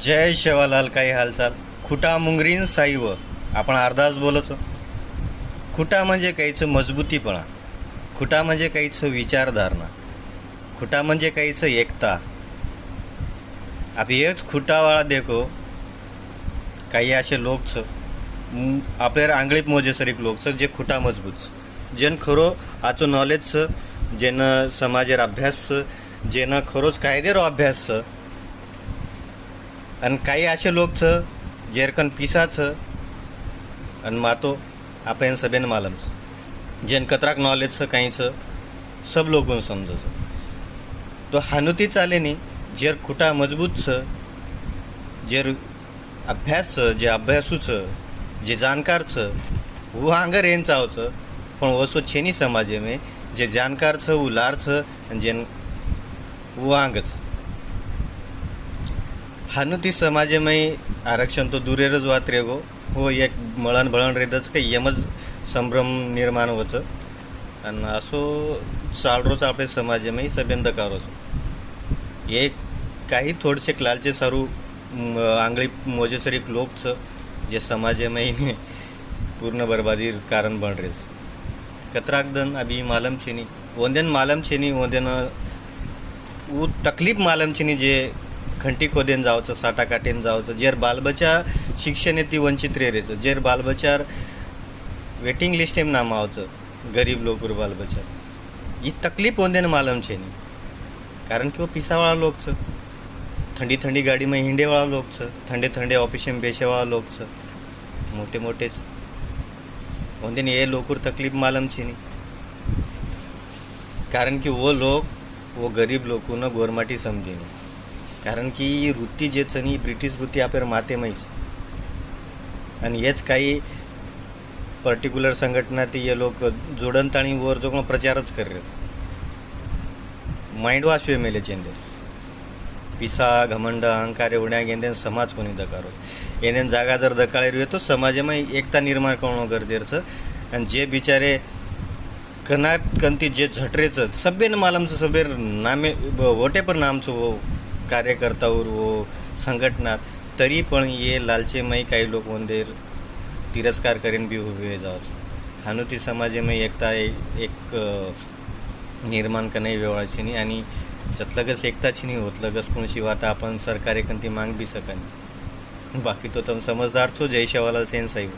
जय शेवालाल, काही हालचाल. खुटा मुंगरीन साईव आपण अर्धाच बोलच. खुटा म्हणजे काहीचं मजबूतीपणा, खुटा म्हणजे काहीचं विचारधारणा, खुटा म्हणजे काहीचं एकता. आप हेच खुटावाळा देखो काही असे लोक आपल्या आंगळीत मोजेसरीक लोक जे खुटा मजबूत, जेन खरो आचो नॉलेज, जेन समाजेर अभ्यास, जेनं खरोच कायदेरो अभ्यास. आणि काही असे लोक जेरकन पिसाचं आणि मातो आपण सभेन मालमच, जेन कतराक नॉलेज काहीच सब लोगून समजच. तो हानुती चाले नी जेर खुटा मजबूत जेर अभ्यास जे अभ्यासूच जे जानकार वो हांगर येन चावचं. पण वसो छेनी समाजे में जे जानकार वो लार जेन वो आंगच हानुती समाजेमय आरक्षण तो दुरेरच वात रेगो हो. एक मळण भळण रेदच काही यमच संभ्रम निर्माण होतं. आणि असो चालरोच आपले समाजेमय सबेंद कारोच एक काही थोडेसे लालचे सारू आंगळी मोजेसरीक लोक जे समाजेमय पूर्ण बर्बादी कारण बन रेच. कतराक दन अभी मालम छेनी ओंदेन मालम छेनी ओंदेन वो तकलीफ मालम छेनी जे खंटी खोदेन जावचं, साटा काटेन जावचं, जेर बालबच्चा शिक्षण ती वंचित रेरेचं, जेर बालबच्चार वेटिंग लिस्टेम नाम आवचं, गरीब लोकर बालबच्चार ही तकलीफ होंदेन मालम छे नहीं. कारण की वो पिसावाळा लोक थंडी थंडी गाडी में हिंडेवाळा लोक थंडे थंडे ऑफिस में बेसेवाळा लोक मोठे मोठेच होंदेन ये लोकर तकलीफ मालम छे नहीं. कारण की वो लोग वो गरीब लोगों न गोरमाटी समझे नहीं. कारण की वृत्ती जे नी ब्रिटिश वृत्ती आपल्या मातेमयच. आणि हेच काही पर्टिक्युलर संघटना ते ये लोक जोडंत आणि वर जो कोण प्रचारच करत माइंड वॉश वे मेले चेंदे पिसा घमंड अहंकार उड्या गेंदे समाज कोणी दकारो येदेन जागा जर दकाळेर येतो समाजमय एकता निर्माण करणं गरजेचं. आणि जे बिचारे कनात कंती जे झटरेचं सभ्यन मालमचं सभेर नामे वोटे पर नामचं वो कार्यकर्तावर वो संघटना तरी पण ये लालचेमय काही लोक वंदेर तिरस्कार करेन भी हुए जावं. हानुती समाजेमय एकता एक निर्माण करणे वेळाची नाही. आणि जतलगच एकताची नाही होत लगच कोणशी वाता आपण सरकारी कंती मांग बी सकन. बाकी तो तुम समजदार छो. जय शेवालाल सेन साहेब.